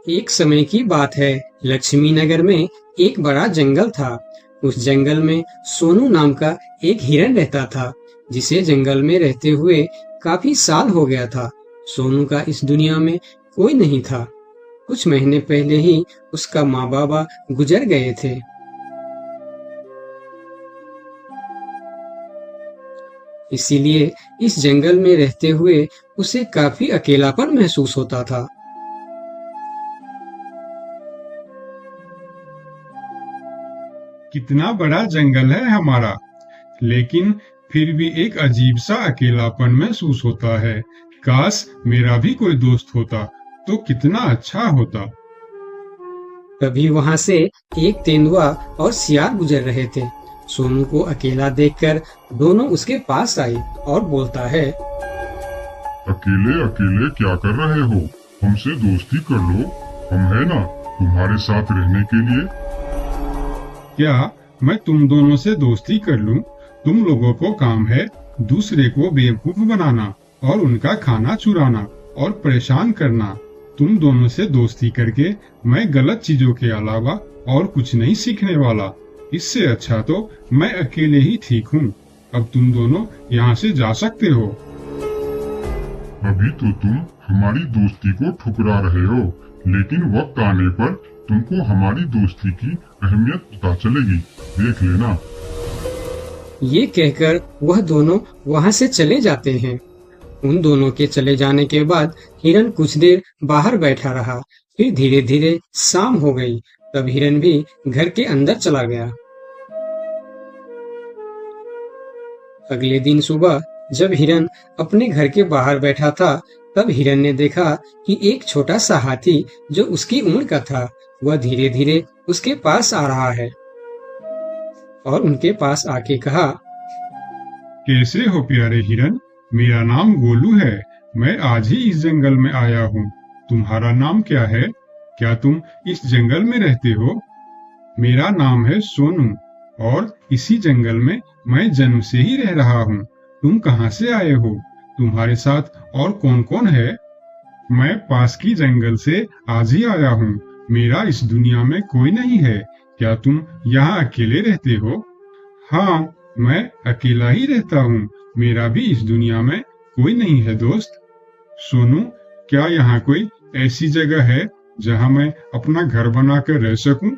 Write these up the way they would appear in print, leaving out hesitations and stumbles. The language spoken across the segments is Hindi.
एक समय की बात है। लक्ष्मी नगर में एक बड़ा जंगल था। उस जंगल में सोनू नाम का एक हिरन रहता था, जिसे जंगल में रहते हुए काफी साल हो गया था। सोनू का इस दुनिया में कोई नहीं था। कुछ महीने पहले ही उसका माँ बाबा गुजर गए थे। इसीलिए इस जंगल में रहते हुए उसे काफी अकेलापन महसूस होता था। कितना बड़ा जंगल है हमारा, लेकिन फिर भी एक अजीब सा अकेलापन महसूस होता है। काश मेरा भी कोई दोस्त होता तो कितना अच्छा होता। तभी वहां से एक तेंदुआ और सियार गुजर रहे थे। सोनू को अकेला देखकर दोनों उसके पास आए और बोलता है, अकेले अकेले क्या कर रहे हो? हमसे दोस्ती कर लो, हम है ना तुम्हारे साथ रहने के लिए। क्या मैं तुम दोनों से दोस्ती कर लूं? तुम लोगों को काम है दूसरे को बेवकूफ बनाना और उनका खाना चुराना और परेशान करना। तुम दोनों से दोस्ती करके मैं गलत चीजों के अलावा और कुछ नहीं सीखने वाला। इससे अच्छा तो मैं अकेले ही ठीक हूँ। अब तुम दोनों यहाँ से जा सकते हो। अभी तो तुम हमारी दोस्ती को ठुकरा रहे हो, लेकिन वक्त आने पर तुमको हमारी दोस्ती की अहमियत पता चलेगी, देख लेना। ये कहकर वह दोनों वहां से चले जाते हैं। उन दोनों के चले जाने के बाद हिरन कुछ देर बाहर बैठा रहा। फिर धीरे धीरे शाम हो गई। तब हिरन भी घर के अंदर चला गया। अगले दिन सुबह जब हिरन अपने घर के बाहर बैठा था, तब हिरन ने देखा कि एक छोटा सा हाथी जो उसकी उम्र का था, वह धीरे धीरे उसके पास आ रहा है और उनके पास आके कहा, कैसे हो प्यारे हिरन? मेरा नाम गोलू है। मैं आज ही इस जंगल में आया हूँ। तुम्हारा नाम क्या है? क्या तुम इस जंगल में रहते हो? मेरा नाम है सोनू और इसी जंगल में मैं जन्म से ही रह रहा हूँ। तुम कहाँ से आए हो? तुम्हारे साथ और कौन कौन है? मैं पास की जंगल से आज ही आया हूँ। मेरा इस दुनिया में कोई नहीं है। क्या तुम यहाँ अकेले रहते हो? हाँ, मैं अकेला ही रहता हूँ। मेरा भी इस दुनिया में कोई नहीं है दोस्त। सोनू, क्या यहाँ कोई ऐसी जगह है जहाँ मैं अपना घर बनाकर रह सकूं?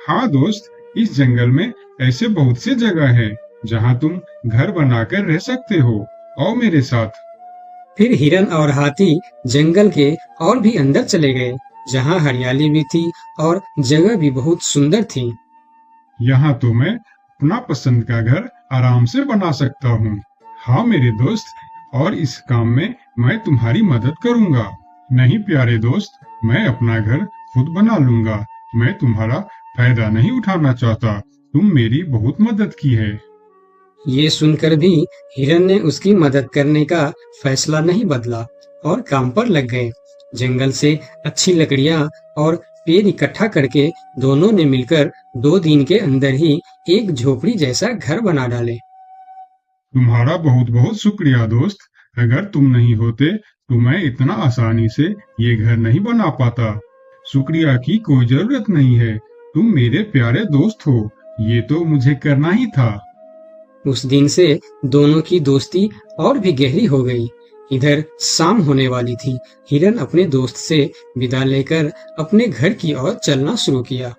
हाँ दोस्त, इस जंगल में ऐसे बहुत से जगह है जहाँ तुम घर बनाकर रह सकते हो। आओ मेरे साथ। फिर हिरन और हाथी जंगल के और भी अंदर चले गए, जहाँ हरियाली भी थी और जगह भी बहुत सुंदर थी। यहाँ तो मैं अपना पसंद का घर आराम से बना सकता हूँ। हाँ मेरे दोस्त, और इस काम में मैं तुम्हारी मदद करूँगा। नहीं प्यारे दोस्त, मैं अपना घर खुद बना लूँगा। मैं तुम्हारा फायदा नहीं उठाना चाहता। तुम मेरी बहुत मदद की है। ये सुनकर भी हिरन ने उसकी मदद करने का फैसला नहीं बदला और काम पर लग गए। जंगल से अच्छी लकड़ियां और पेड़ इकट्ठा करके दोनों ने मिलकर 2 दिन के अंदर ही एक झोपड़ी जैसा घर बना डाले। तुम्हारा बहुत बहुत शुक्रिया दोस्त। अगर तुम नहीं होते तो मैं इतना आसानी से ये घर नहीं बना पाता। शुक्रिया की कोई जरूरत नहीं है। तुम मेरे प्यारे दोस्त हो। ये तो मुझे करना ही था। उस दिन से दोनों की दोस्ती और भी गहरी हो गई। इधर शाम होने वाली थी। हिरन अपने दोस्त से विदा लेकर अपने घर की ओर चलना शुरू किया।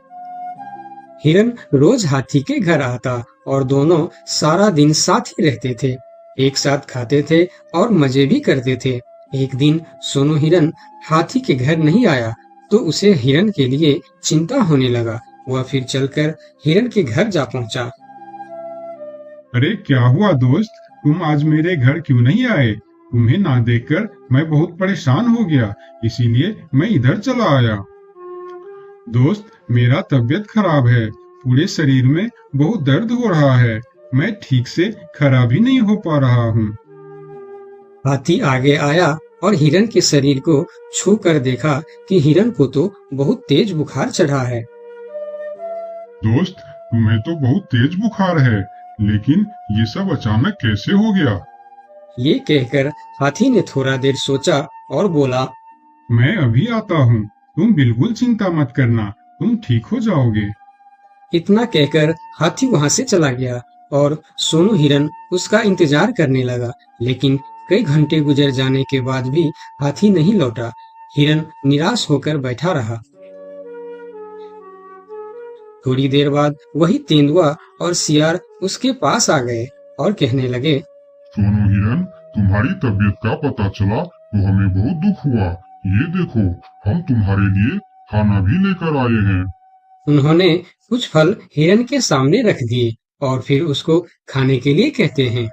हिरन रोज हाथी के घर आता और दोनों सारा दिन साथ ही रहते थे। एक साथ खाते थे और मजे भी करते थे। एक दिन सोनू हिरन हाथी के घर नहीं आया तो उसे हिरन के लिए चिंता होने लगा। वह फिर चलकर हिरन के घर जा पहुंचा। अरे क्या हुआ दोस्त? तुम आज मेरे घर क्यों नहीं आए? तुम्हें ना देखकर मैं बहुत परेशान हो गया, इसीलिए मैं इधर चला आया। दोस्त, मेरा तबीयत खराब है। पूरे शरीर में बहुत दर्द हो रहा है। मैं ठीक से खड़ा भी नहीं हो पा रहा हूँ। हाथी आगे आया और हिरन के शरीर को छू कर देखा कि हिरन को तो बहुत तेज बुखार चढ़ा है। दोस्त, तुम्हें तो बहुत तेज बुखार है, लेकिन ये सब अचानक कैसे हो गया? ये कहकर हाथी ने थोड़ा देर सोचा और बोला, मैं अभी आता हूँ। तुम बिल्कुल चिंता मत करना, तुम ठीक हो जाओगे। इतना कहकर हाथी वहां से चला गया और सोनू हिरन उसका इंतजार करने लगा, लेकिन कई घंटे गुजर जाने के बाद भी हाथी नहीं लौटा। हिरन निराश होकर बैठा रहा। थोड़ी देर बाद वही तेंदुआ और सियार उसके पास आ गए और कहने लगे, सोनू हिरन, तुम्हारी तबीयत का पता चला तो हमें बहुत दुख हुआ। ये देखो, हम तुम्हारे लिए खाना भी लेकर आए हैं। उन्होंने कुछ फल हिरन के सामने रख दिए और फिर उसको खाने के लिए कहते हैं।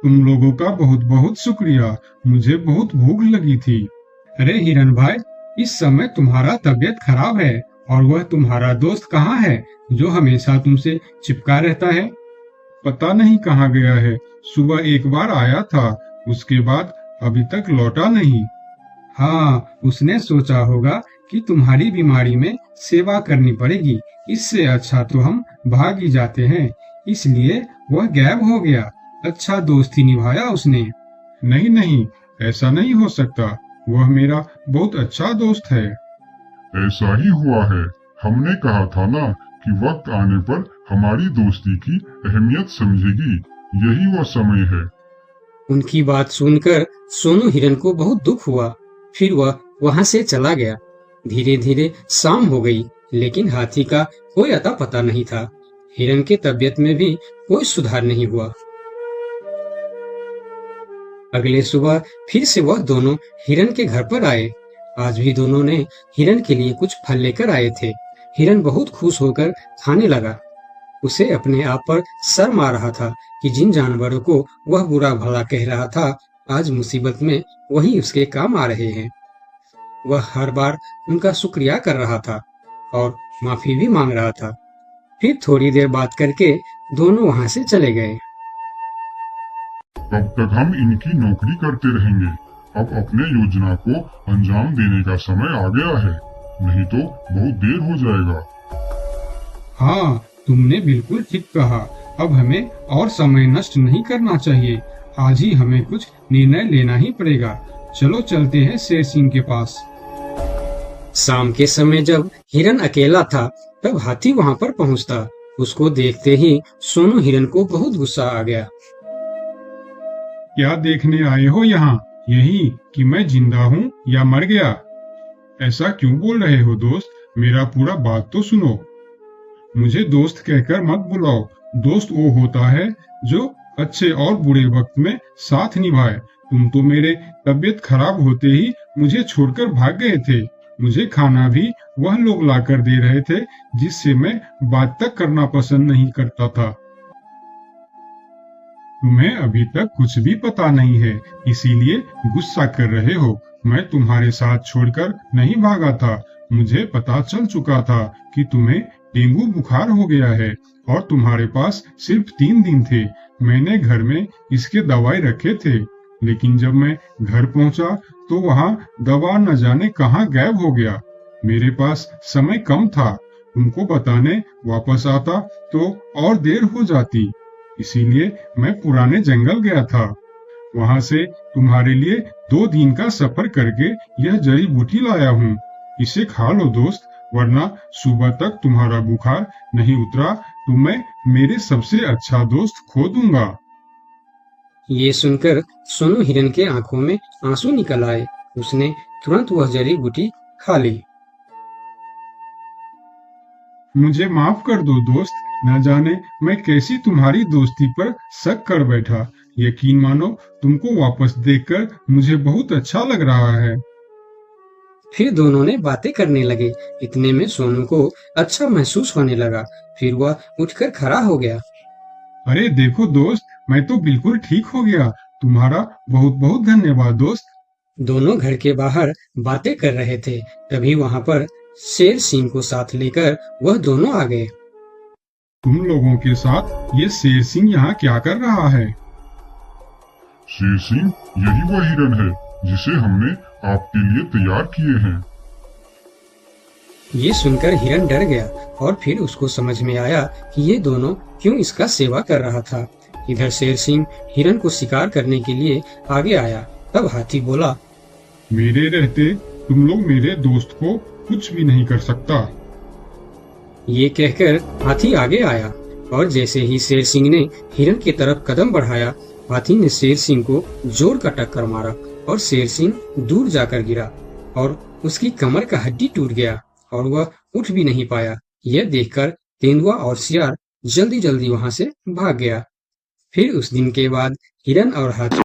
तुम लोगों का बहुत बहुत शुक्रिया, मुझे बहुत भूख लगी थी। अरे हिरन भाई, इस समय तुम्हारा तबीयत खराब है और वह तुम्हारा दोस्त कहाँ है जो हमेशा तुमसे चिपका रहता है? पता नहीं कहाँ गया है। सुबह एक बार आया था, उसके बाद अभी तक लौटा नहीं। हाँ, उसने सोचा होगा कि तुम्हारी बीमारी में सेवा करनी पड़ेगी, इससे अच्छा तो हम भाग ही जाते हैं, इसलिए वह गायब हो गया। अच्छा दोस्ती निभाया उसने। नहीं नहीं, ऐसा नहीं हो सकता, वह मेरा बहुत अच्छा दोस्त है। ऐसा ही हुआ है। हमने कहा था ना कि वक्त आने पर हमारी दोस्ती की अहमियत समझेगी। यही वह समय है। उनकी बात सुनकर सोनू हिरन को बहुत दुख हुआ। फिर वह वहां से चला गया। धीरे धीरे शाम हो गई, लेकिन हाथी का कोई अता पता नहीं था। हिरन की तबीयत में भी कोई सुधार नहीं हुआ। अगले सुबह फिर से वह दोनों हिरन के घर पर आए। आज भी दोनों ने हिरन के लिए कुछ फल लेकर आए थे। हिरन बहुत खुश होकर खाने लगा। उसे अपने आप पर शर्म आ रहा था कि जिन जानवरों को वह बुरा भला कह रहा था, आज मुसीबत में वही उसके काम आ रहे हैं। वह हर बार उनका शुक्रिया कर रहा था और माफी भी मांग रहा था। फिर थोड़ी देर बात करके दोनों वहां से चले गए। कब तक हम इनकी नौकरी करते रहेंगे? अब अपने योजना को अंजाम देने का समय आ गया है, नहीं तो बहुत देर हो जाएगा। हाँ, तुमने बिल्कुल ठीक कहा। अब हमें और समय नष्ट नहीं करना चाहिए। आज ही हमें कुछ निर्णय लेना ही पड़ेगा। चलो चलते हैं शेर सिंह के पास। शाम के समय जब हिरन अकेला था, तब हाथी वहां पर पहुंचता। उसको देखते ही सोनू हिरन को बहुत गुस्सा आ गया। क्या देखने आए हो यहाँ? यही कि मैं जिंदा हूँ या मर गया? ऐसा क्यों बोल रहे हो दोस्त? मेरा पूरा बात तो सुनो। मुझे दोस्त कहकर मत बुलाओ। दोस्त वो होता है जो अच्छे और बुरे वक्त में साथ निभाए। तुम तो मेरे तबीयत खराब होते ही मुझे छोड़कर भाग गए थे। मुझे खाना भी वह लोग लाकर दे रहे थे जिससे मैं बात तक करना पसंद नहीं करता था। तुम्हें अभी तक कुछ भी पता नहीं है, इसीलिए गुस्सा कर रहे हो। मैं तुम्हारे साथ छोड़कर नहीं भागा था। मुझे पता चल चुका था कि तुम्हें डेंगू बुखार हो गया है और तुम्हारे पास सिर्फ 3 दिन थे। मैंने घर में इसके दवाई रखे थे, लेकिन जब मैं घर पहुंचा तो वहां दवा न जाने कहां गायब हो गया। मेरे पास समय कम था। तुमको बताने वापस आता तो और देर हो जाती, इसीलिए मैं पुराने जंगल गया था। वहां से तुम्हारे लिए 2 दिन का सफर करके यह जड़ी बूटी लाया हूँ। इसे खा लो दोस्त, वरना सुबह तक तुम्हारा बुखार नहीं उतरा तो मैं मेरे सबसे अच्छा दोस्त खो दूंगा। ये सुनकर सोनू हिरन के आंखों में आंसू निकल आए। उसने तुरंत वह जड़ी बूटी खा ली। मुझे माफ कर दो दोस्त, न जाने मैं कैसी तुम्हारी दोस्ती पर शक कर बैठा। यकीन मानो, तुमको वापस देखकर मुझे बहुत अच्छा लग रहा है। फिर दोनों ने बातें करने लगे। इतने में सोनू को अच्छा महसूस होने लगा। फिर वह उठकर खड़ा हो गया। अरे देखो दोस्त, मैं तो बिल्कुल ठीक हो गया। तुम्हारा बहुत बहुत धन्यवाद दोस्त। दोनों घर के बाहर बातें कर रहे थे, तभी वहां पर शेर सिंह को साथ लेकर वह दोनों आ गए। तुम लोगों के साथ ये शेर सिंह यहाँ क्या कर रहा है? शेर सिंह, यही वह हिरन है जिसे हमने आपके लिए तैयार किए हैं। ये सुनकर हिरन डर गया और फिर उसको समझ में आया कि ये दोनों क्यों इसका सेवा कर रहा था। इधर शेर सिंह हिरन को शिकार करने के लिए आगे आया। तब हाथी बोला, मेरे रहते तुम लोग मेरे दोस्त को कुछ भी नहीं कर सकता। ये कहकर हाथी आगे आया और जैसे ही शेर सिंह ने हिरन की तरफ कदम बढ़ाया, हाथी ने शेर सिंह को जोर का टक्कर मारा और शेर सिंह दूर जाकर गिरा और उसकी कमर का हड्डी टूट गया और वह उठ भी नहीं पाया। यह देखकर तेंदुआ और सियार जल्दी जल्दी वहां से भाग गया। फिर उस दिन के बाद हिरन और हाथी